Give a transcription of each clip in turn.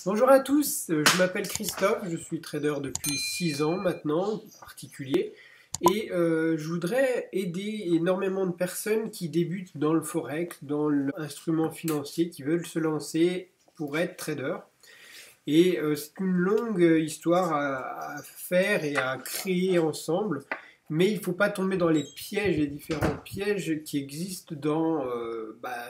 Bonjour à tous, je m'appelle Christophe, je suis trader depuis 6 ans maintenant, particulier, et je voudrais aider énormément de personnes qui débutent dans le forex, dans l'instrument financier, qui veulent se lancer pour être trader. Et c'est une longue histoire à faire et à créer ensemble, mais il ne faut pas tomber dans les pièges, les différents pièges qui existent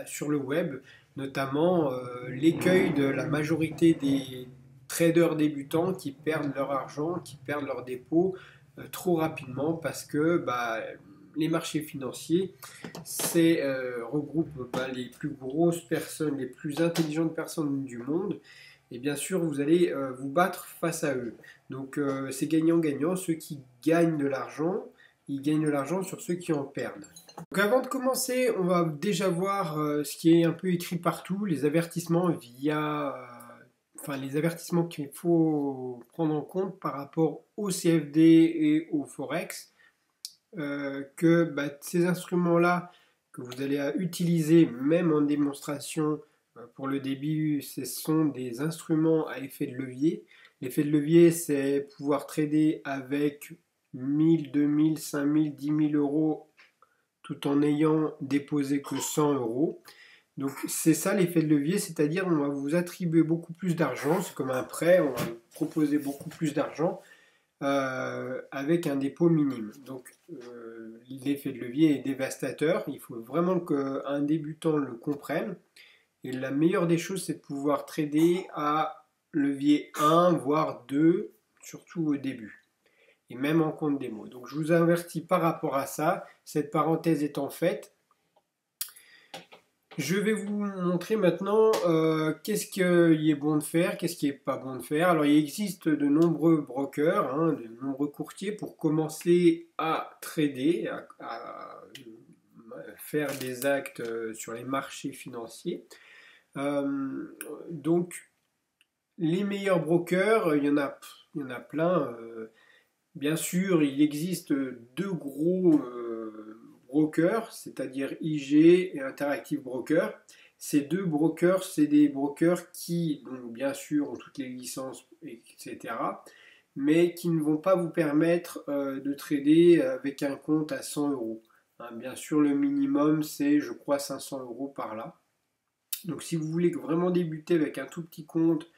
sur le web, notamment l'écueil de la majorité des traders débutants qui perdent leur argent, qui perdent leur dépôt trop rapidement parce que les marchés financiers regroupent les plus grosses personnes, les plus intelligentes personnes du monde. Et bien sûr, vous allez vous battre face à eux. Donc c'est gagnant-gagnant. Ceux qui gagnent de l'argent, ils gagnent de l'argent sur ceux qui en perdent. Donc avant de commencer, on va déjà voir ce qui est un peu écrit partout, les avertissements les avertissements qu'il faut prendre en compte par rapport au CFD et au Forex. Ces instruments-là que vous allez utiliser même en démonstration pour le début, ce sont des instruments à effet de levier. L'effet de levier, c'est pouvoir trader avec 1000, 2000, 5000, 10 000 euros tout en n'ayant déposé que 100 euros. Donc c'est ça l'effet de levier, c'est-à-dire on va vous attribuer beaucoup plus d'argent, c'est comme un prêt, on va vous proposer beaucoup plus d'argent avec un dépôt minime. Donc l'effet de levier est dévastateur, il faut vraiment qu'un débutant le comprenne. Et la meilleure des choses, c'est de pouvoir trader à levier 1, voire 2, surtout au début. Et même en compte démo. Donc je vous avertis par rapport à ça. Cette parenthèse étant faite, je vais vous montrer maintenant qu'est-ce qu'il est bon de faire, qu'est-ce qui n'est pas bon de faire. Alors il existe de nombreux brokers, de nombreux courtiers pour commencer à trader, à faire des actes sur les marchés financiers. Donc, les meilleurs brokers, il y en a plein. Bien sûr, il existe deux gros brokers, c'est-à-dire IG et Interactive Broker. Ces deux brokers, c'est des brokers qui, donc, bien sûr, ont toutes les licences, etc., mais qui ne vont pas vous permettre de trader avec un compte à 100 euros. Bien sûr, le minimum, c'est, je crois, 500 euros par là. Donc si vous voulez vraiment débuter avec un tout petit compte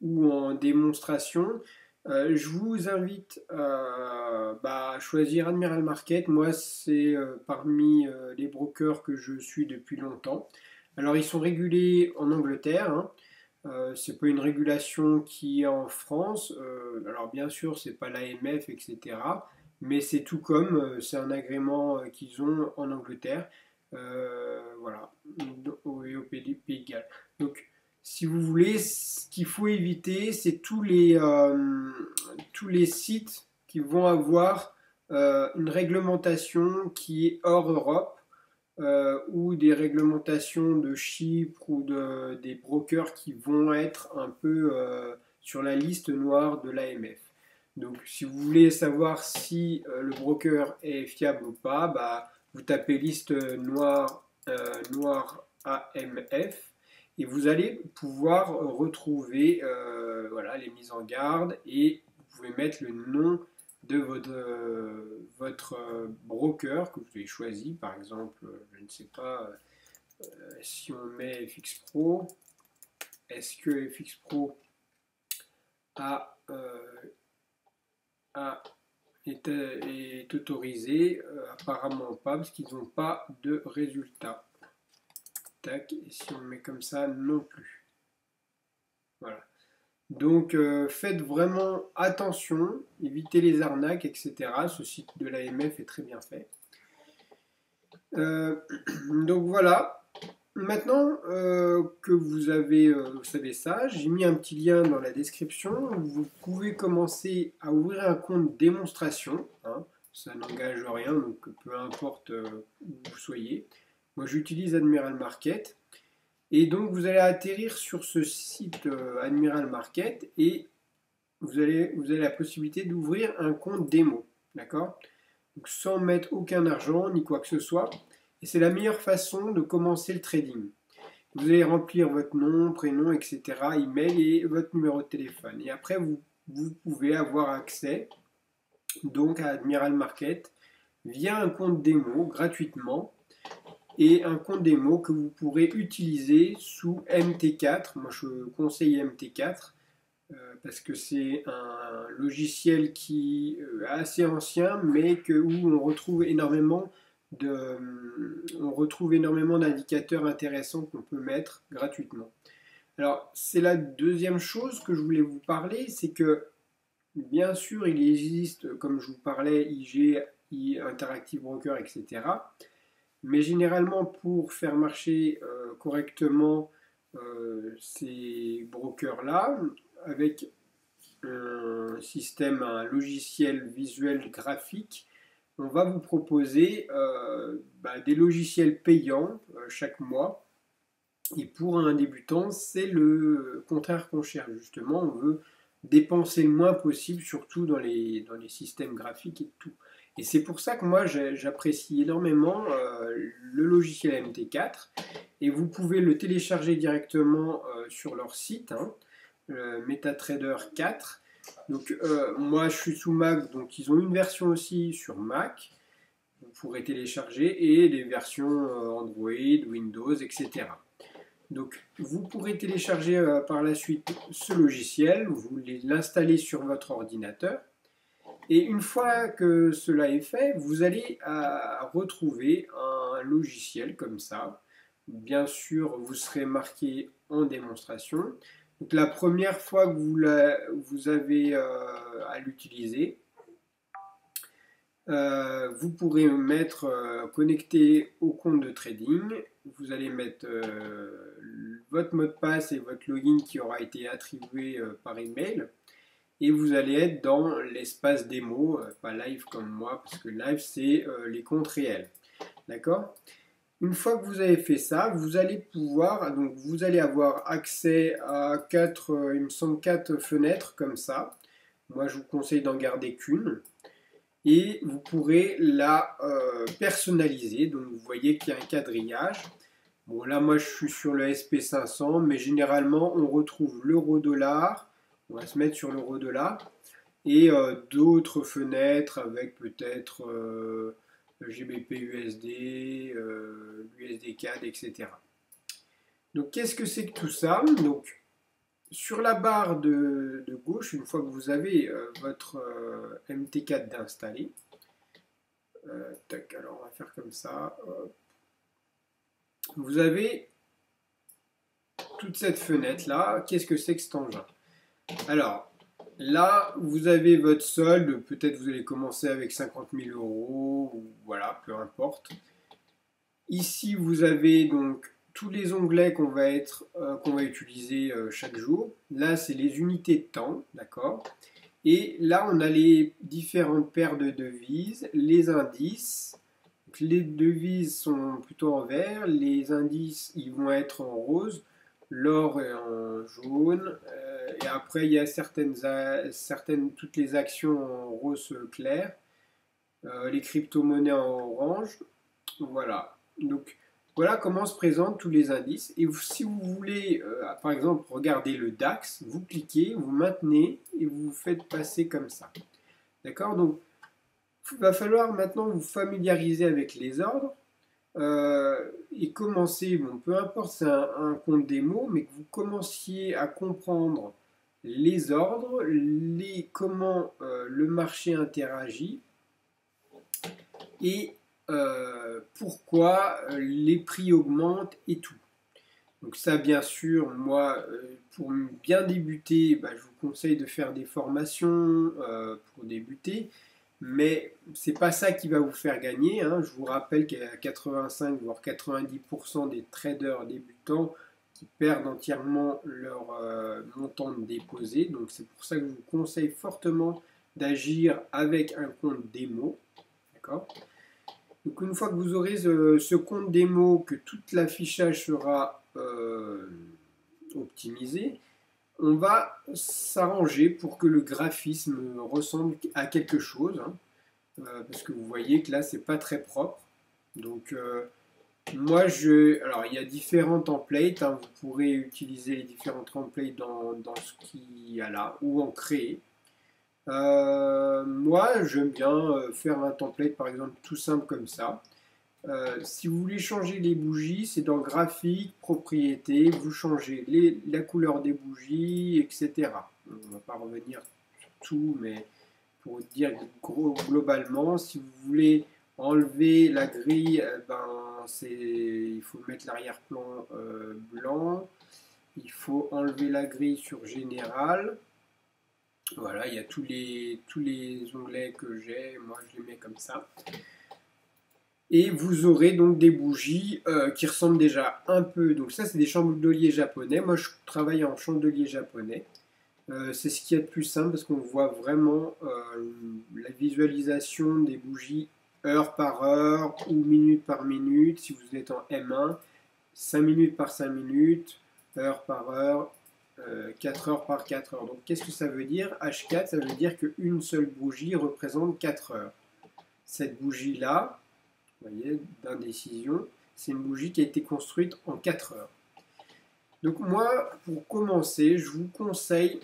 ou en démonstration, je vous invite à choisir Admiral Market. Moi, c'est parmi les brokers que je suis depuis longtemps. Alors ils sont régulés en Angleterre. C'est pas une régulation qui est en France. Alors bien sûr, c'est pas l'AMF, etc. Mais c'est tout comme, c'est un agrément qu'ils ont en Angleterre. Voilà, et au Pays de Galles. Donc, si vous voulez, ce qu'il faut éviter, c'est tous les sites qui vont avoir une réglementation qui est hors Europe ou des réglementations de Chypre ou des brokers qui vont être un peu sur la liste noire de l'AMF. Donc, si vous voulez savoir si le broker est fiable ou pas, vous tapez liste noire AMF et vous allez pouvoir retrouver les mises en garde et vous pouvez mettre le nom de votre broker que vous avez choisi. Par exemple, je ne sais pas, si on met FX Pro, est-ce que FX Pro est autorisé? Apparemment pas, parce qu'ils n'ont pas de résultats. Tac, et si on met comme ça, non plus. Voilà. Donc faites vraiment attention, évitez les arnaques, etc. Ce site de l'AMF est très bien fait. Donc voilà. Maintenant que vous savez ça, j'ai mis un petit lien dans la description où vous pouvez commencer à ouvrir un compte démonstration. Ça n'engage rien, donc peu importe où vous soyez. Moi j'utilise Admiral Market. Et donc vous allez atterrir sur ce site Admiral Market et vous avez la possibilité d'ouvrir un compte démo. D'accord? Donc sans mettre aucun argent ni quoi que ce soit. Et c'est la meilleure façon de commencer le trading. Vous allez remplir votre nom, prénom, etc., email et votre numéro de téléphone. Et après, vous pouvez avoir accès donc à Admiral Market via un compte démo gratuitement et un compte démo que vous pourrez utiliser sous MT4. Moi, je conseille MT4 parce que c'est un logiciel qui est assez ancien, mais où on retrouve énormément d'indicateurs intéressants qu'on peut mettre gratuitement. Alors, c'est la deuxième chose que je voulais vous parler, c'est que bien sûr, il existe, comme je vous parlais, IG, Interactive Broker, etc. Mais généralement, pour faire marcher correctement ces brokers-là, avec un système, un logiciel visuel graphique, on va vous proposer des logiciels payants chaque mois. Et pour un débutant, c'est le contraire qu'on cherche justement. On veut dépenser le moins possible, surtout dans les systèmes graphiques et tout. Et c'est pour ça que moi j'apprécie énormément le logiciel MT4 et vous pouvez le télécharger directement sur leur site, hein, MetaTrader 4. Donc moi je suis sous Mac, donc ils ont une version aussi sur Mac, vous pourrez télécharger, et des versions Android, Windows, etc. Donc vous pourrez télécharger par la suite ce logiciel, vous l'installez sur votre ordinateur. Et une fois que cela est fait, vous allez retrouver un logiciel comme ça. Bien sûr, vous serez marqué en démonstration. Donc la première fois que vous avez à l'utiliser, vous pourrez mettre connecté au compte de trading. Vous allez mettre votre mot de passe et votre login qui aura été attribué par email. Et vous allez être dans l'espace démo, pas live comme moi, parce que live c'est les comptes réels. D'accord? Une fois que vous avez fait ça, vous allez pouvoir, donc vous allez avoir accès à il me semble 4 fenêtres comme ça. Moi je vous conseille d'en garder qu'une. Et vous pourrez la personnaliser. Donc vous voyez qu'il y a un quadrillage. Bon là moi je suis sur le SP500, mais généralement on retrouve l'euro-dollar. On va se mettre sur l'euro-dollar. Et d'autres fenêtres avec peut-être le GBP USD, l'USD CAD, etc. Donc qu'est-ce que c'est que tout ça? Donc sur la barre de gauche, une fois que vous avez votre MT4 d'installer, tac, alors on va faire comme ça, vous avez toute cette fenêtre là. Qu'est-ce que c'est que cet engin? Alors là, vous avez votre solde, peut-être vous allez commencer avec 50 000 euros, ou voilà, peu importe. Ici, vous avez donc tous les onglets qu'on va utiliser chaque jour. Là, c'est les unités de temps, d'accord? Et là, on a les différentes paires de devises, les indices. Donc, les devises sont plutôt en vert, les indices, ils vont être en rose, l'or est en jaune, et après, il y a toutes les actions en rose clair, les crypto-monnaies en orange. Voilà. Donc, voilà comment se présentent tous les indices. Et si vous voulez, par exemple, regarder le DAX, vous cliquez, vous maintenez et vous faites passer comme ça. D'accord? Donc, il va falloir maintenant vous familiariser avec les ordres et commencer, bon, peu importe, c'est un compte démo, mais que vous commenciez à comprendre les ordres, comment le marché interagit et pourquoi les prix augmentent et tout. Donc ça, bien sûr, moi, pour bien débuter, je vous conseille de faire des formations pour débuter, mais c'est pas ça qui va vous faire gagner, hein. Je vous rappelle qu'il y a 85 voire 90% des traders débutants qui perdent entièrement leur montant de déposé. Donc c'est pour ça que je vous conseille fortement d'agir avec un compte démo. D'accord? Donc une fois que vous aurez ce compte démo, que tout l'affichage sera optimisé, on va s'arranger pour que le graphisme ressemble à quelque chose, hein, parce que vous voyez que là c'est pas très propre. Donc Moi, alors, il y a différents templates, hein, vous pourrez utiliser les différents templates dans ce qu'il y a là, ou en créer. Moi, j'aime bien faire un template, par exemple, tout simple comme ça. Si vous voulez changer les bougies, c'est dans graphique, propriété, vous changez la couleur des bougies, etc. On ne va pas revenir sur tout, mais pour dire globalement, si vous voulez enlever la grille, il faut mettre l'arrière-plan blanc. Il faut enlever la grille sur général. Voilà, il y a tous les onglets que j'ai, moi je les mets comme ça. Et vous aurez donc des bougies qui ressemblent déjà un peu. Donc ça, c'est des chandeliers japonais. Moi, je travaille en chandelier japonais. C'est ce qui est le plus simple parce qu'on voit vraiment la visualisation des bougies heure par heure ou minute par minute. Si vous êtes en M1, 5 minutes par 5 minutes, heure par heure, 4 heures par 4 heures. Donc qu'est-ce que ça veut dire? H4, ça veut dire qu'une seule bougie représente 4 heures. Cette bougie-là, vous voyez, d'indécision, c'est une bougie qui a été construite en 4 heures. Donc moi, pour commencer, je vous conseille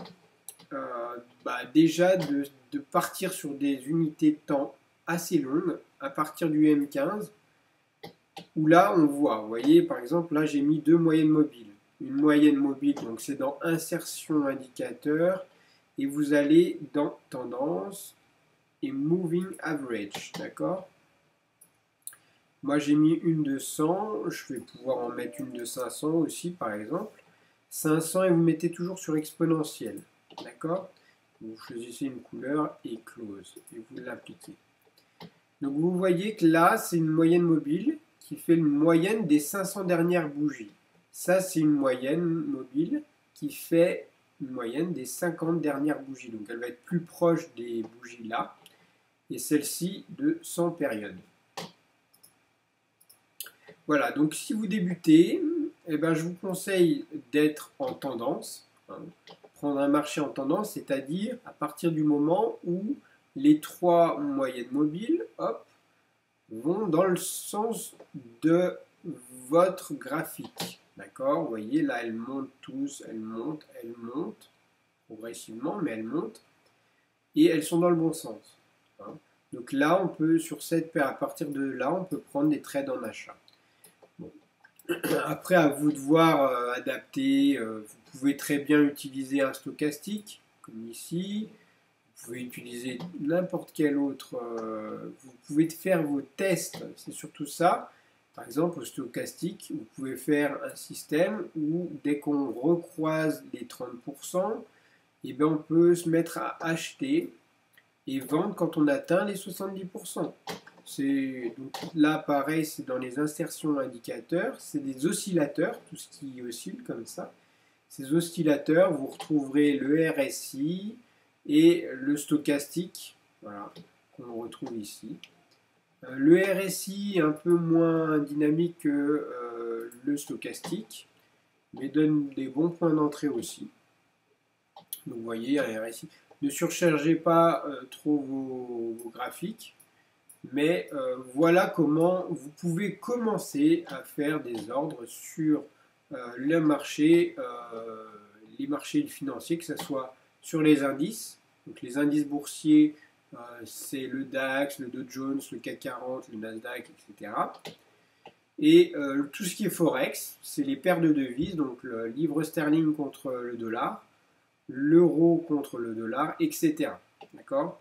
déjà de partir sur des unités de temps assez longues, à partir du M15, où là, on voit, vous voyez, par exemple, là, j'ai mis deux moyennes mobiles. Une moyenne mobile, donc c'est dans Insertion indicateur, et vous allez dans Tendance et Moving Average, d'accord? Moi, j'ai mis une de 100, je vais pouvoir en mettre une de 500 aussi, par exemple. 500 et vous mettez toujours sur exponentielle, d'accord? Vous choisissez une couleur et close, et vous l'appliquez. Donc vous voyez que là, c'est une moyenne mobile qui fait une moyenne des 500 dernières bougies. Ça, c'est une moyenne mobile qui fait une moyenne des 50 dernières bougies. Donc elle va être plus proche des bougies là, et celle-ci de 100 périodes. Voilà, donc si vous débutez, eh ben, je vous conseille d'être en tendance, hein, prendre un marché en tendance, c'est-à-dire à partir du moment où les trois moyennes mobiles, hop, vont dans le sens de votre graphique. D'accord? Vous voyez, là, elles montent tous, elles montent progressivement, mais elles montent, et elles sont dans le bon sens. Hein. Donc là, on peut, à partir de là, on peut prendre des trades en achat. Bon. Après, à vous de voir adapter. Vous pouvez très bien utiliser un stochastique, comme ici. Vous pouvez utiliser n'importe quel autre. Vous pouvez faire vos tests, c'est surtout ça. Par exemple, au stochastique, vous pouvez faire un système où dès qu'on recroise les 30%, eh bien, on peut se mettre à acheter et vendre quand on atteint les 70%. Donc là, pareil, c'est dans les insertions indicateurs, c'est des oscillateurs, tout ce qui oscille comme ça. Ces oscillateurs, vous retrouverez le RSI et le stochastique, voilà, qu'on retrouve ici. Le RSI est un peu moins dynamique que le stochastique, mais donne des bons points d'entrée aussi. Donc vous voyez, un RSI. Ne surchargez pas trop vos graphiques, mais voilà comment vous pouvez commencer à faire des ordres sur les marchés financiers, que ce soit sur les indices. Donc les indices boursiers, c'est le DAX, le Dow Jones, le CAC 40, le Nasdaq, etc. Et tout ce qui est Forex, c'est les paires de devises, donc le livre sterling contre le dollar, l'euro contre le dollar, etc. D'accord?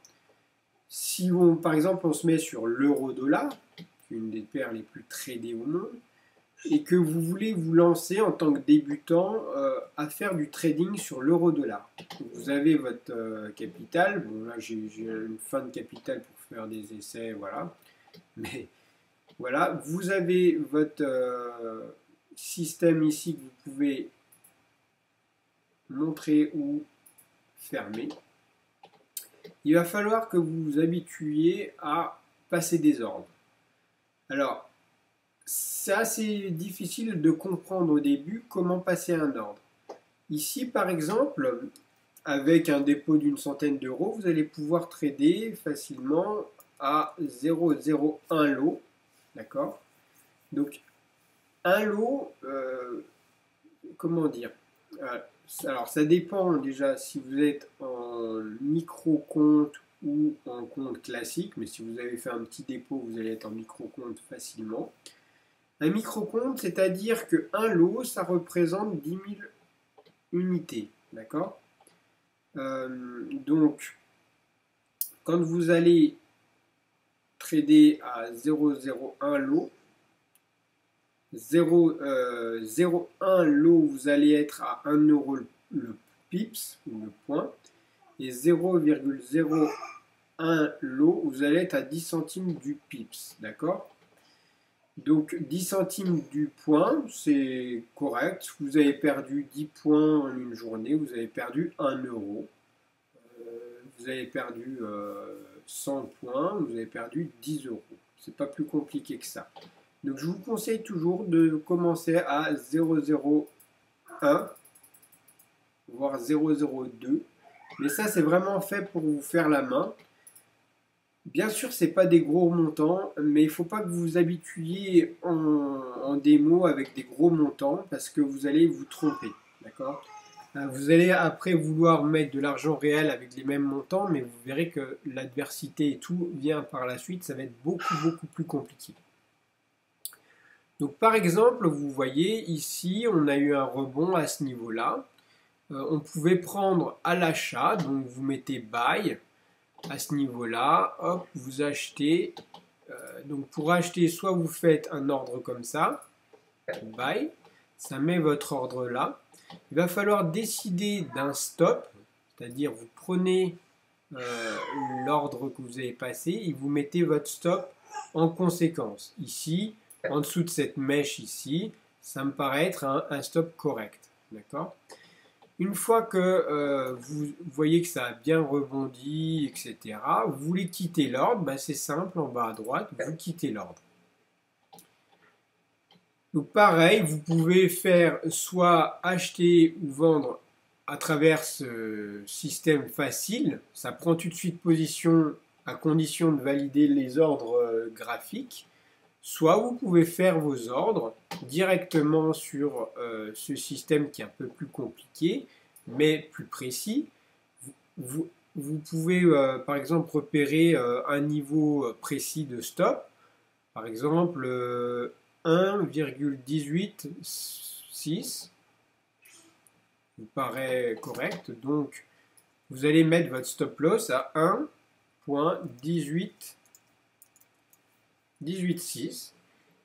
Si par exemple, on se met sur l'euro-dollar, qui est une des paires les plus tradées au monde, et que vous voulez vous lancer en tant que débutant à faire du trading sur l'euro-dollar. Vous avez votre capital, bon là j'ai une fin de capital pour faire des essais, voilà, mais voilà, vous avez votre système ici que vous pouvez montrer ou fermer. Il va falloir que vous vous habituiez à passer des ordres. Alors, c'est assez difficile de comprendre au début comment passer un ordre. Ici, par exemple, avec un dépôt d'une centaine d'euros, vous allez pouvoir trader facilement à 0,01 lot. D'accord? Donc, un lot, comment dire? Alors ça dépend déjà si vous êtes en micro-compte ou en compte classique, mais si vous avez fait un petit dépôt, vous allez être en micro-compte facilement. Un micro-compte, c'est-à-dire qu'un lot, ça représente 10 000 unités, d'accord? Donc, quand vous allez trader à 0,01 lot, 0,01 lot, vous allez être à 1 euro le pips, ou le point, et 0,01 lot, vous allez être à 10 centimes du pips, d'accord? Donc 10 centimes du point, c'est correct. Vous avez perdu 10 points en une journée, vous avez perdu 1 euro. Vous avez perdu 100 points, vous avez perdu 10 euros. C'est pas plus compliqué que ça. Donc je vous conseille toujours de commencer à 0,01, voire 0,02. Mais ça, c'est vraiment fait pour vous faire la main. Bien sûr, c'est pas des gros montants, mais il faut pas que vous vous habituiez en démo avec des gros montants parce que vous allez vous tromper, d'accord? Vous allez après vouloir mettre de l'argent réel avec les mêmes montants, mais vous verrez que l'adversité et tout vient par la suite, ça va être beaucoup plus compliqué. Donc par exemple, vous voyez ici, on a eu un rebond à ce niveau-là. On pouvait prendre à l'achat, donc vous mettez buy à ce niveau-là, hop, vous achetez. Donc pour acheter, soit vous faites un ordre comme ça, buy, ça met votre ordre là. Il va falloir décider d'un stop, c'est-à-dire vous prenez l'ordre que vous avez passé et vous mettez votre stop en conséquence. Ici, en dessous de cette mèche ici, ça me paraît être un stop correct. D'accord? Une fois que vous voyez que ça a bien rebondi, etc., vous voulez quitter l'ordre, ben c'est simple, en bas à droite, vous quittez l'ordre. Donc pareil, vous pouvez faire soit acheter ou vendre à travers ce système facile. Ça prend tout de suite position à condition de valider les ordres graphiques. Soit vous pouvez faire vos ordres directement sur ce système qui est un peu plus compliqué, mais plus précis. Vous pouvez par exemple repérer un niveau précis de stop. Par exemple, 1,186 vous paraît correct. Donc, vous allez mettre votre stop loss à 1,186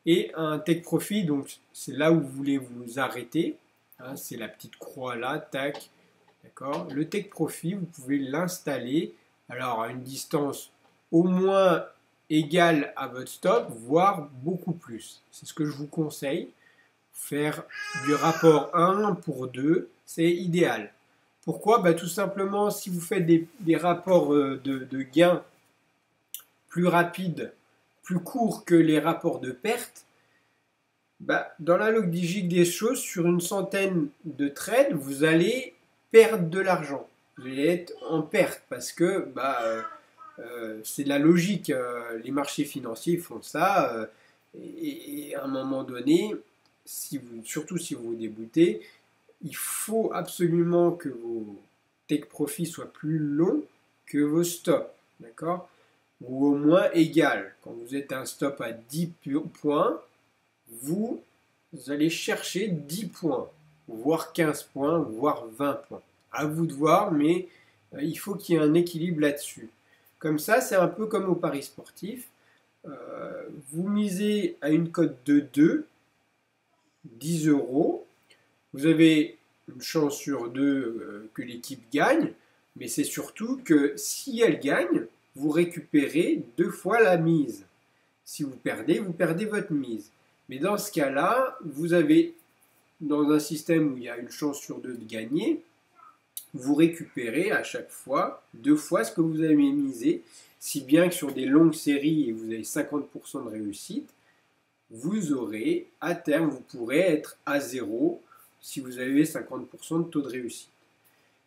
et un take profit. Donc, c'est là où vous voulez vous arrêter. Hein, c'est la petite croix là, tac. D'accord. Le take profit, vous pouvez l'installer alors à une distance au moins égale à votre stop, voire beaucoup plus. C'est ce que je vous conseille. Faire du rapport 1 pour 2, c'est idéal. Pourquoi? Bah, tout simplement, si vous faites des rapports de gains plus rapides, plus courts que les rapports de perte, bah, dans la logique des choses, sur une centaine de trades, vous allez perdre de l'argent. Vous allez être en perte parce que c'est de la logique. Les marchés financiers font ça. Et à un moment donné, surtout si vous débutez, il faut absolument que vos take profits soient plus longs que vos stops. D'accord? Ou au moins égal. Quand vous êtes un stop à 10 points, vous allez chercher 10 points, voire 15 points, voire 20 points. À vous de voir, mais il faut qu'il y ait un équilibre là-dessus. Comme ça, c'est un peu comme au paris sportif. Vous misez à une cote de 2, 10 euros. Vous avez une chance sur deux que l'équipe gagne, mais c'est surtout que si elle gagne, vous récupérez 2 fois la mise. Si vous perdez votre mise. Mais dans ce cas-là, vous avez, dans un système où il y a une chance sur 2 de gagner, vous récupérez à chaque fois 2 fois ce que vous avez misé, si bien que sur des longues séries et vous avez 50% de réussite, vous aurez, à terme, vous pourrez être à 0 si vous avez 50% de taux de réussite.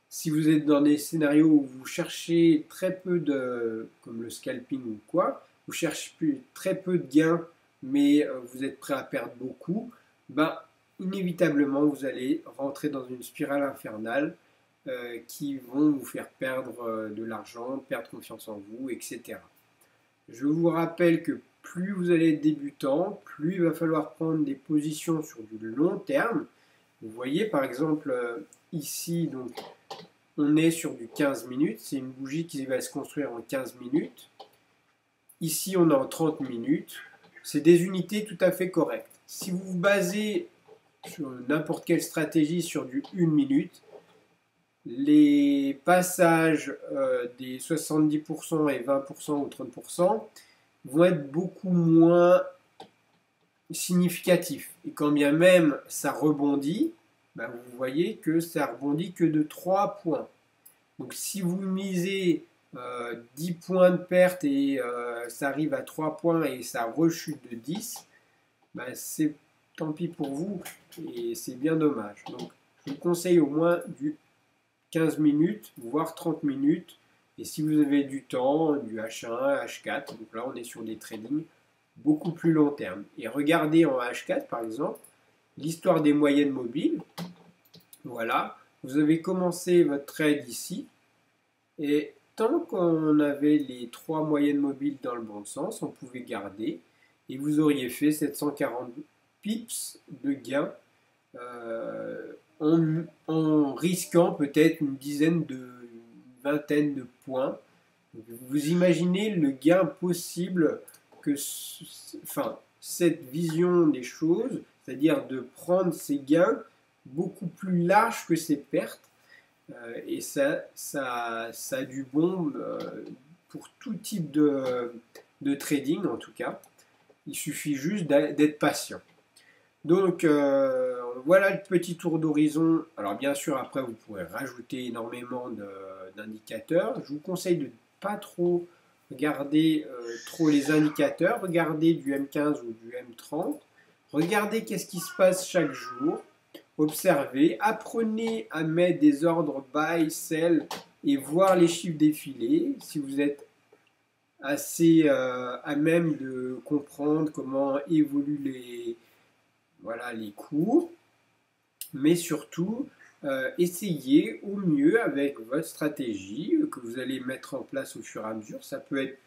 Si vous êtes dans des scénarios où vous cherchez très peu de, comme le scalping ou quoi, vous cherchez très peu de gains, mais vous êtes prêt à perdre beaucoup, ben, inévitablement, vous allez rentrer dans une spirale infernale qui vont vous faire perdre de l'argent, perdre confiance en vous, etc. Je vous rappelle que plus vous allez être débutant, plus il va falloir prendre des positions sur du long terme. Vous voyez par exemple ici, donc, on est sur du 15 minutes, c'est une bougie qui va se construire en 15 minutes. Ici on est en 30 minutes, c'est des unités tout à fait correctes. Si vous vous basez sur n'importe quelle stratégie sur du 1 minute, les passages des 70% et 20% ou 30% vont être beaucoup moins significatifs. Et quand bien même ça rebondit, ben vous voyez que ça rebondit que de 3 points. Donc si vous misez 10 points de perte et ça arrive à 3 points et ça rechute de 10, ben c'est tant pis pour vous et c'est bien dommage. Donc je vous conseille au moins du 15 minutes, voire 30 minutes. Et si vous avez du temps, du H1, H4, donc là on est sur des tradings beaucoup plus long terme. Et regardez en H4 par exemple, l'histoire des moyennes mobiles. Voilà, vous avez commencé votre trade ici. Et tant qu'on avait les 3 moyennes mobiles dans le bon sens, on pouvait garder. Et vous auriez fait 740 pips de gain en risquant peut-être une vingtaine de points. Vous imaginez le gain possible que cette vision des choses, c'est-à-dire de prendre ces gains beaucoup plus larges que ces pertes, et ça a du bon pour tout type de trading en tout cas. Il suffit juste d'être patient. Donc voilà le petit tour d'horizon. Alors bien sûr après vous pourrez rajouter énormément d'indicateurs. Je vous conseille de ne pas trop regarder trop les indicateurs. Regardez du M15 ou du M30. Regardez qu'est-ce qui se passe chaque jour. Observez. Apprenez à mettre des ordres buy, sell et voir les chiffres défiler. Si vous êtes assez à même de comprendre comment évoluent les cours, mais surtout essayez au mieux avec votre stratégie que vous allez mettre en place au fur et à mesure. Ça peut être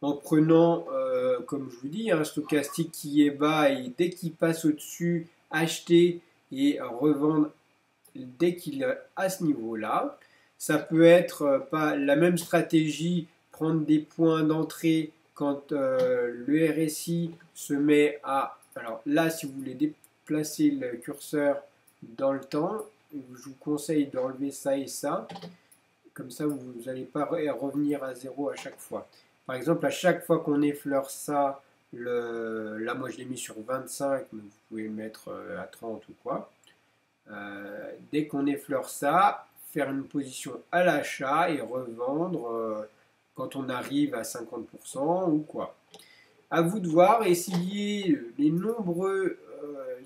en prenant, comme je vous dis, un stochastique qui est bas et dès qu'il passe au-dessus, acheter et revendre dès qu'il est à ce niveau-là. Ça peut être pas la même stratégie, prendre des points d'entrée quand le RSI se met à... Alors là, si vous voulez déplacer le curseur dans le temps, je vous conseille d'enlever ça et ça. Comme ça, vous n'allez pas revenir à zéro à chaque fois. Par exemple, à chaque fois qu'on effleure ça, là, moi, je l'ai mis sur 25, mais vous pouvez le mettre à 30 ou quoi. Dès qu'on effleure ça, faire une position à l'achat et revendre quand on arrive à 50% ou quoi. À vous de voir, essayez les nombreux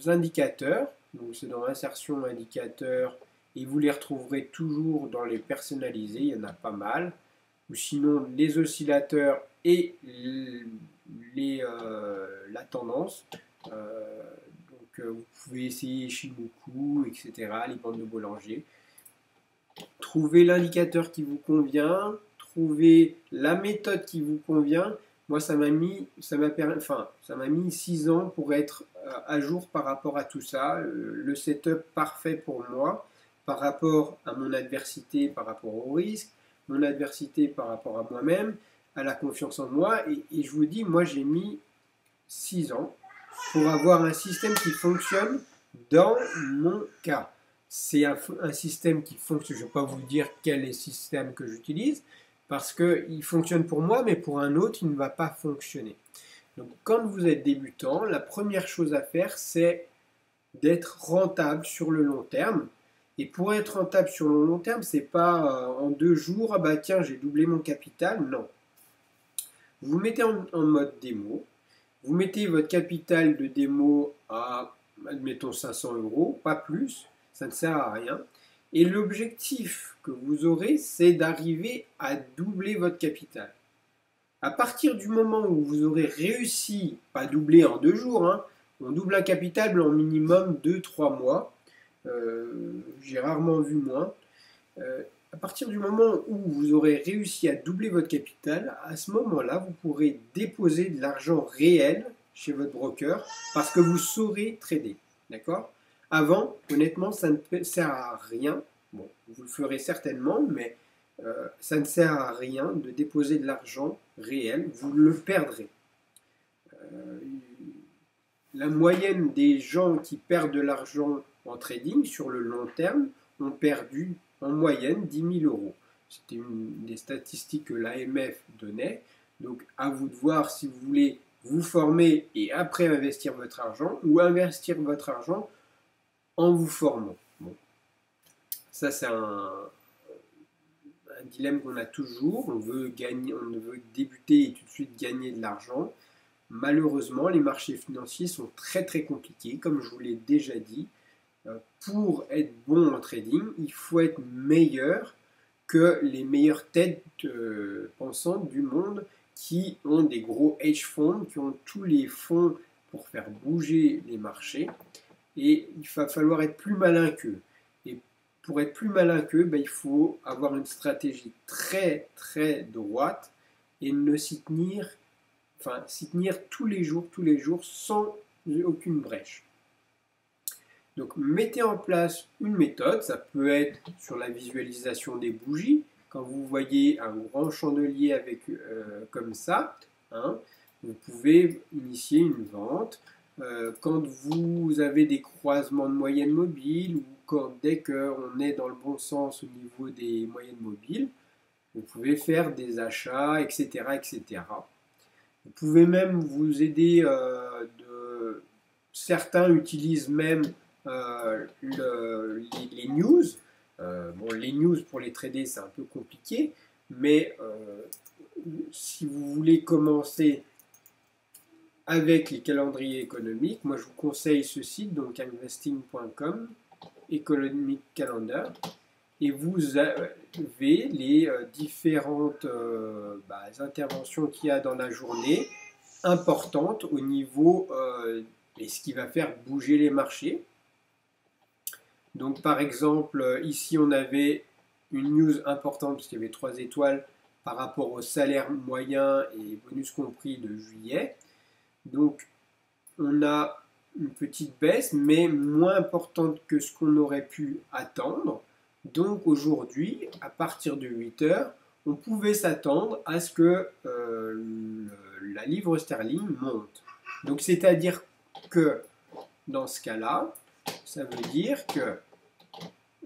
indicateurs. Donc c'est dans insertion indicateur et vous les retrouverez toujours dans les personnalisés, il y en a pas mal. Ou sinon les oscillateurs et la tendance. Vous pouvez essayer Shimoku, etc., les bandes de Bollinger. Trouvez l'indicateur qui vous convient, trouvez la méthode qui vous convient. Moi, ça m'a mis 6 ans pour être à jour par rapport à tout ça. Le setup parfait pour moi, par rapport à mon adversité, par rapport au risque, mon adversité par rapport à moi-même, à la confiance en moi. Et je vous dis, moi, j'ai mis 6 ans pour avoir un système qui fonctionne dans mon cas. C'est un système qui fonctionne, je ne vais pas vous dire quel est le système que j'utilise, parce qu'il fonctionne pour moi, mais pour un autre, il ne va pas fonctionner. Donc quand vous êtes débutant, la première chose à faire, c'est d'être rentable sur le long terme. Et pour être rentable sur le long terme, c'est pas en 2 jours, ah bah tiens, j'ai doublé mon capital, non. Vous vous mettez en mode démo, vous mettez votre capital de démo à, admettons, 500 €, pas plus, ça ne sert à rien. Et l'objectif que vous aurez, c'est d'arriver à doubler votre capital. À partir du moment où vous aurez réussi, pas doubler en 2 jours, hein, On double un capital en minimum 2-3 mois. J'ai rarement vu moins. À partir du moment où vous aurez réussi à doubler votre capital, à ce moment-là, vous pourrez déposer de l'argent réel chez votre broker parce que vous saurez trader. D'accord? Avant, honnêtement, ça ne sert à rien. Bon, vous le ferez certainement, mais ça ne sert à rien de déposer de l'argent réel. Vous le perdrez. La moyenne des gens qui perdent de l'argent en trading sur le long terme ont perdu en moyenne 10 000 euros. C'était une des statistiques que l'AMF donnait. Donc à vous de voir si vous voulez vous former et après investir votre argent ou investir votre argent en vous formant. Bon. Ça c'est un dilemme qu'on a toujours. On veut gagner, on veut débuter et tout de suite gagner de l'argent. Malheureusement, les marchés financiers sont très très compliqués, comme je vous l'ai déjà dit. Pour être bon en trading, il faut être meilleur que les meilleures têtes pensantes du monde qui ont des gros hedge funds, qui ont tous les fonds pour faire bouger les marchés. Et il va falloir être plus malin qu'eux. Et pour être plus malin qu'eux, il faut avoir une stratégie très très droite et ne s'y tenir tous les jours, sans aucune brèche. Donc, mettez en place une méthode. Ça peut être sur la visualisation des bougies. Quand vous voyez un grand chandelier avec, comme ça, hein, vous pouvez initier une vente. Quand vous avez des croisements de moyennes mobiles ou dès qu'on est dans le bon sens au niveau des moyennes mobiles, vous pouvez faire des achats, etc., etc. Vous pouvez même vous aider certains utilisent même les news. Bon, les news pour les trader, c'est un peu compliqué, mais si vous voulez commencer avec les calendriers économiques, moi je vous conseille ce site, donc investing.com, Economic Calendar, et vous avez les différentes interventions qu'il y a dans la journée importantes au niveau et ce qui va faire bouger les marchés. Donc par exemple, ici on avait une news importante parce qu'il y avait 3 étoiles par rapport au salaire moyen et bonus compris de juillet. Donc on a une petite baisse, mais moins importante que ce qu'on aurait pu attendre. Donc aujourd'hui, à partir de 8 heures, on pouvait s'attendre à ce que la livre sterling monte. Donc c'est-à-dire que dans ce cas-là, ça veut dire que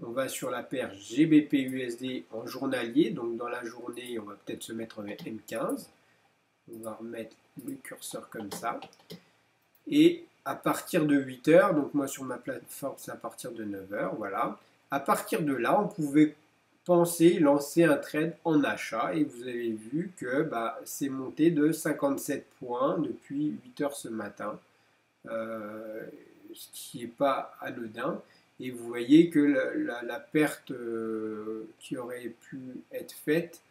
on va sur la paire GBP-USD en journalier. Donc dans la journée, on va peut-être se mettre en M15. On va remettre le curseur comme ça. Et à partir de 8 heures, donc moi sur ma plateforme c'est à partir de 9 heures, voilà. À partir de là, on pouvait penser lancer un trade en achat et vous avez vu que c'est monté de 57 points depuis 8 heures ce matin, ce qui n'est pas anodin. Et vous voyez que la perte qui aurait pu être faite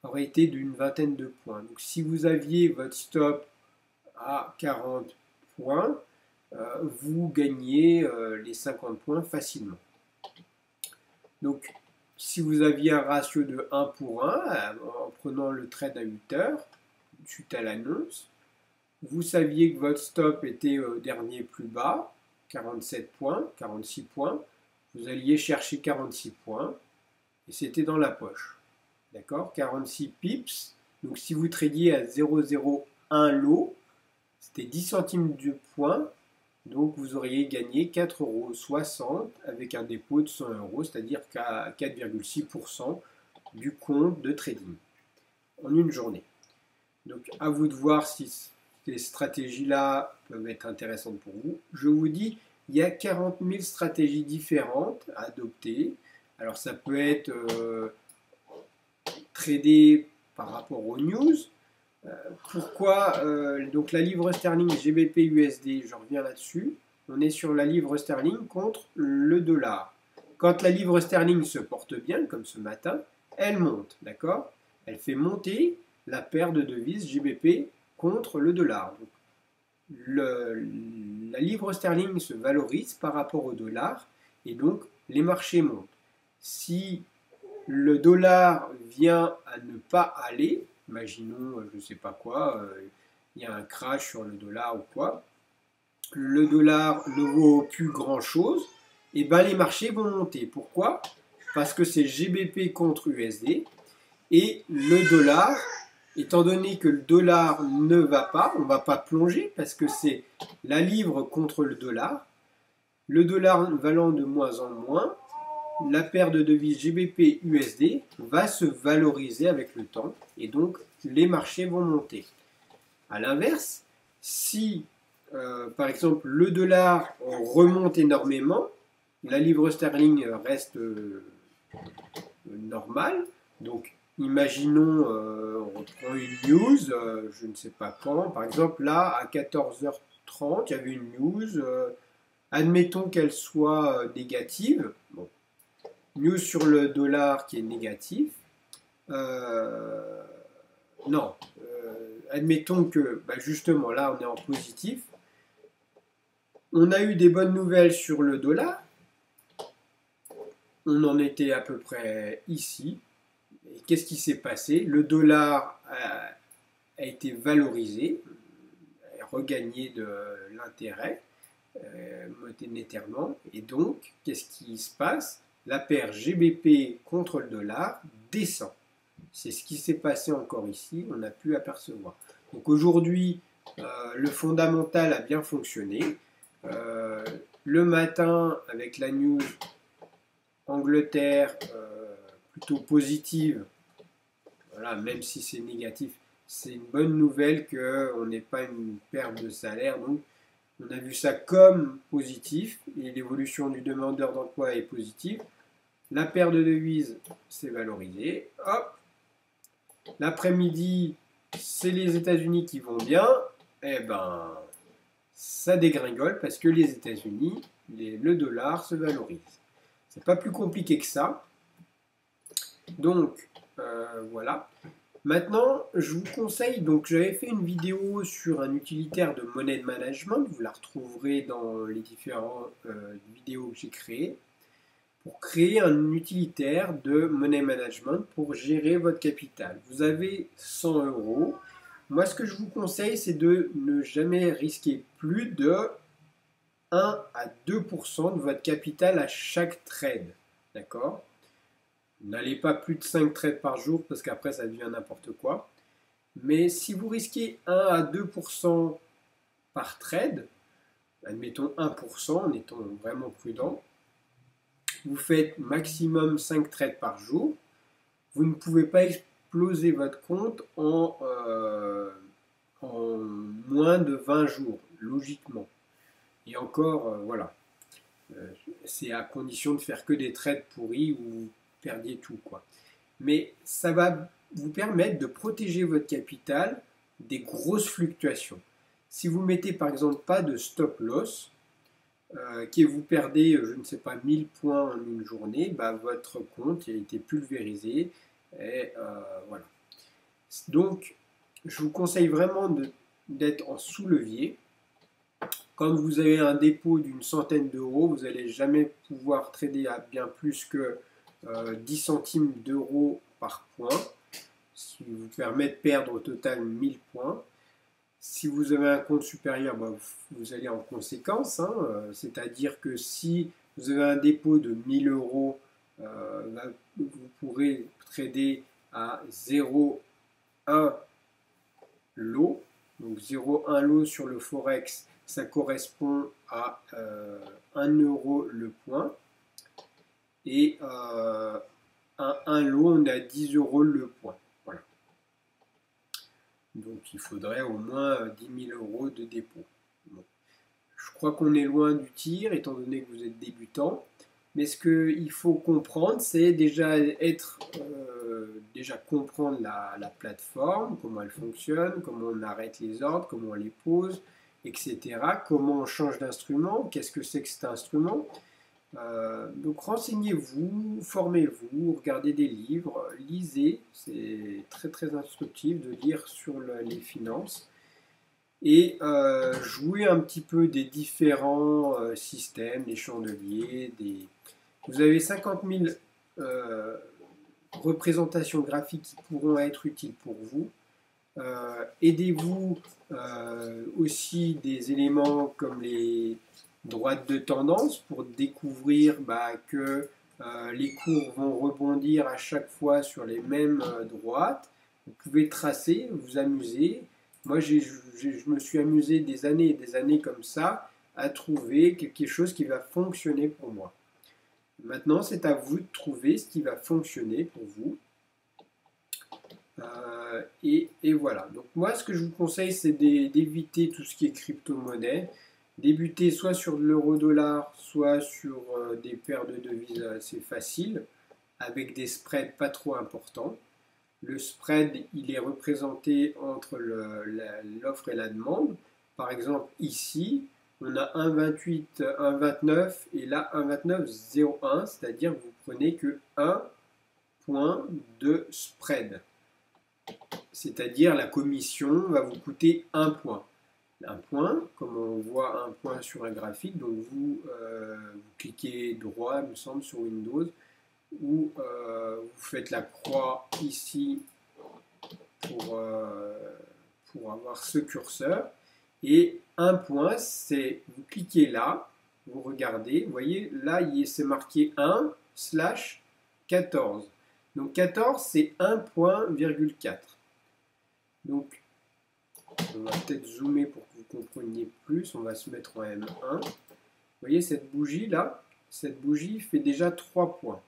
aurait été d'une vingtaine de points. Donc si vous aviez votre stop à 40 points, vous gagnez les 50 points facilement. Donc, si vous aviez un ratio de 1 pour 1, en prenant le trade à 8 heures, suite à l'annonce, vous saviez que votre stop était au dernier plus bas, 47 points, 46 points, vous alliez chercher 46 points, et c'était dans la poche. D'accord? 46 pips, donc si vous tradiez à 0,01 lot, c'était 10 centimes de point, donc vous auriez gagné 4,60 € avec un dépôt de 100 €, c'est-à-dire qu'à 4,6% du compte de trading en une journée. Donc à vous de voir si ces stratégies-là peuvent être intéressantes pour vous. Je vous dis, il y a 40 000 stratégies différentes à adopter. Alors ça peut être trader par rapport aux news. Pourquoi donc la livre sterling GBP USD, je reviens là-dessus. On est sur la livre sterling contre le dollar. Quand la livre sterling se porte bien, comme ce matin, elle monte, d'accord? Elle fait monter la paire de devises GBP contre le dollar. Donc, la livre sterling se valorise par rapport au dollar et donc les marchés montent. Si le dollar vient à ne pas aller, imaginons, je ne sais pas quoi, il y a un crash sur le dollar ou quoi, le dollar ne vaut plus grand-chose, et ben les marchés vont monter. Pourquoi? Parce que c'est GBP contre USD, et le dollar, étant donné que le dollar ne va pas, on ne va pas plonger, parce que c'est la livre contre le dollar valant de moins en moins, la paire de devises GBP-USD va se valoriser avec le temps, et donc les marchés vont monter. A l'inverse, si par exemple le dollar remonte énormément, la livre sterling reste normale. Donc imaginons, on reprend une news, je ne sais pas quand, par exemple là à 14h30, il y avait une news, admettons qu'elle soit négative. Bon, news sur le dollar qui est négatif. Non, admettons que bah justement là on est en positif. On a eu des bonnes nouvelles sur le dollar. On en était à peu près ici. Et qu'est-ce qui s'est passé? Le dollar a été valorisé, a regagné de l'intérêt monétairement. Et donc, qu'est-ce qui se passe? La paire GBP contre le dollar descend. C'est ce qui s'est passé encore ici, on a pu apercevoir. Donc aujourd'hui, le fondamental a bien fonctionné. Le matin, avec la news Angleterre plutôt positive, voilà, même si c'est négatif, c'est une bonne nouvelle qu'on n'ait pas une perte de salaire. Donc on a vu ça comme positif et l'évolution du demandeur d'emploi est positive. La paire de devises s'est valorisée. Hop, l'après-midi, c'est les États-Unis qui vont bien. Eh ben, ça dégringole parce que les États-Unis, le dollar se valorise. C'est pas plus compliqué que ça. Donc, voilà. Maintenant, je vous conseille, donc j'avais fait une vidéo sur un utilitaire de money management, vous la retrouverez dans les différentes vidéos que j'ai créées, pour créer un utilitaire de money management pour gérer votre capital. Vous avez 100 euros. Moi, ce que je vous conseille, c'est de ne jamais risquer plus de 1 à 2% de votre capital à chaque trade. D'accord? N'allez pas plus de 5 trades par jour parce qu'après ça devient n'importe quoi. Mais si vous risquez 1 à 2% par trade, admettons 1% en étant vraiment prudent, vous faites maximum 5 trades par jour, vous ne pouvez pas exploser votre compte en moins de 20 jours, logiquement. Et encore, voilà. C'est à condition de faire que des trades pourris où vous perdiez tout, quoi. Mais ça va vous permettre de protéger votre capital des grosses fluctuations. Si vous mettez par exemple pas de stop loss, que vous perdez, je ne sais pas, 1000 points en une journée, bah, votre compte a été pulvérisé. Et voilà. Donc, je vous conseille vraiment d'être en sous-levier. Quand vous avez un dépôt d'une centaine d'euros, vous n'allez jamais pouvoir trader à bien plus que 10 centimes d'euros par point, ce qui vous permet de perdre au total 1000 points. Si vous avez un compte supérieur, bah, vous allez en conséquence, hein, c'est-à-dire que si vous avez un dépôt de 1000 euros, vous pourrez trader à 0,1 lot. Donc 0,1 lot sur le Forex, ça correspond à 1 euro le point. Et un lot, on a 10 euros le point. Voilà. Donc il faudrait au moins 10 000 euros de dépôt. Bon. Je crois qu'on est loin du tir, étant donné que vous êtes débutant. Mais ce qu'il faut comprendre, c'est déjà comprendre la plateforme, comment elle fonctionne, comment on arrête les ordres, comment on les pose, etc. Comment on change d'instrument, qu'est-ce que c'est que cet instrument. Donc renseignez-vous, formez-vous, regardez des livres, lisez, c'est très très instructif de lire sur les finances. et jouer un petit peu des différents systèmes, des chandeliers, vous avez 50 000 représentations graphiques qui pourront être utiles pour vous. Aidez-vous aussi des éléments comme les droites de tendance pour découvrir que les cours vont rebondir à chaque fois sur les mêmes droites. Vous pouvez tracer, vous amuser. Moi, je me suis amusé des années et des années comme ça à trouver quelque chose qui va fonctionner pour moi. Maintenant, c'est à vous de trouver ce qui va fonctionner pour vous. Et voilà. Donc moi, ce que je vous conseille, c'est d'éviter tout ce qui est crypto-monnaie. Débuter soit sur de l'euro-dollar, soit sur des paires de devises assez faciles, avec des spreads pas trop importants. Le spread, il est représenté entre l'offre et la demande. Par exemple, ici, on a 1,28, 1,29 et là 1,29,01, c'est-à-dire que vous prenez que 1 point de spread. C'est-à-dire la commission va vous coûter 1 point. Un point, comme on voit un point sur un graphique, donc vous cliquez droit, il me semble, sur Windows, ou vous faites la croix ici pour avoir ce curseur. Et un point, c'est, vous cliquez là, vous regardez, vous voyez, là, c'est marqué 1/14. Donc 14, c'est 1,4. Donc, on va peut-être zoomer pour que vous compreniez plus. On va se mettre en M1. Vous voyez cette bougie là? Cette bougie fait déjà 3 points.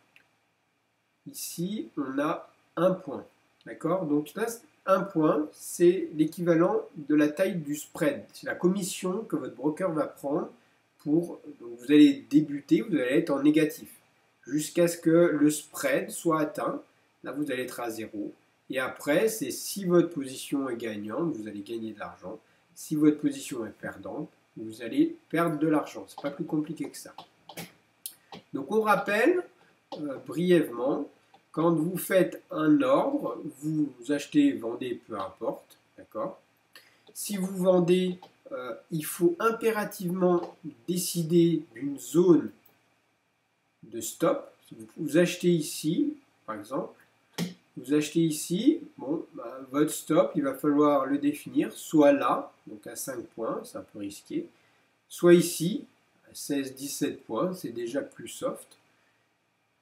Ici, on a 1 point. D'accord? Donc là, 1 point, c'est l'équivalent de la taille du spread. C'est la commission que votre broker va prendre pour... Donc vous allez débuter, vous allez être en négatif. Jusqu'à ce que le spread soit atteint. Là, vous allez être à 0. Et après, c'est si votre position est gagnante, vous allez gagner de l'argent. Si votre position est perdante, vous allez perdre de l'argent. C'est pas plus compliqué que ça. Donc on rappelle brièvement, quand vous faites un ordre, vous achetez, vendez, peu importe, d'accord. Si vous vendez, il faut impérativement décider d'une zone de stop. Vous achetez ici, par exemple, vous achetez ici, bon, votre stop, il va falloir le définir, soit là, donc à 5 points, c'est un peu risqué, soit ici, à 16-17 points, c'est déjà plus soft,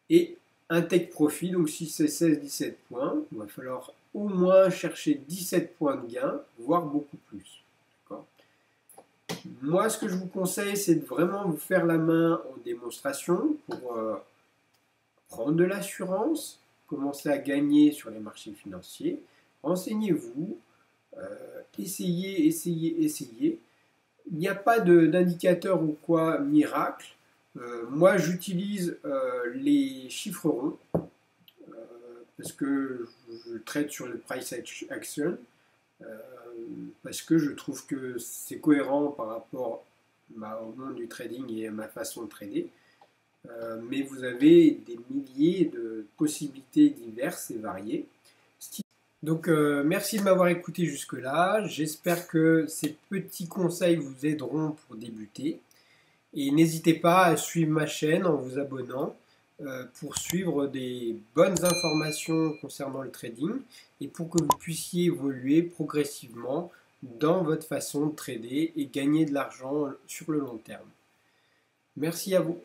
et un take profit, donc si c'est 16-17 points, il va falloir au moins chercher 17 points de gain, voire beaucoup plus. Moi, ce que je vous conseille, c'est de vraiment vous faire la main en démonstration pour prendre de l'assurance, commencer à gagner sur les marchés financiers. Renseignez-vous, essayez. Il n'y a pas d'indicateur ou quoi miracle. Moi, j'utilise les chiffres ronds parce que je traite sur le price action, parce que je trouve que c'est cohérent par rapport au monde du trading et à ma façon de trader. Mais vous avez des milliers de possibilités diverses et variées. Donc merci de m'avoir écouté jusque-là. J'espère que ces petits conseils vous aideront pour débuter. Et n'hésitez pas à suivre ma chaîne en vous abonnant pour suivre des bonnes informations concernant le trading et pour que vous puissiez évoluer progressivement dans votre façon de trader et gagner de l'argent sur le long terme. Merci à vous.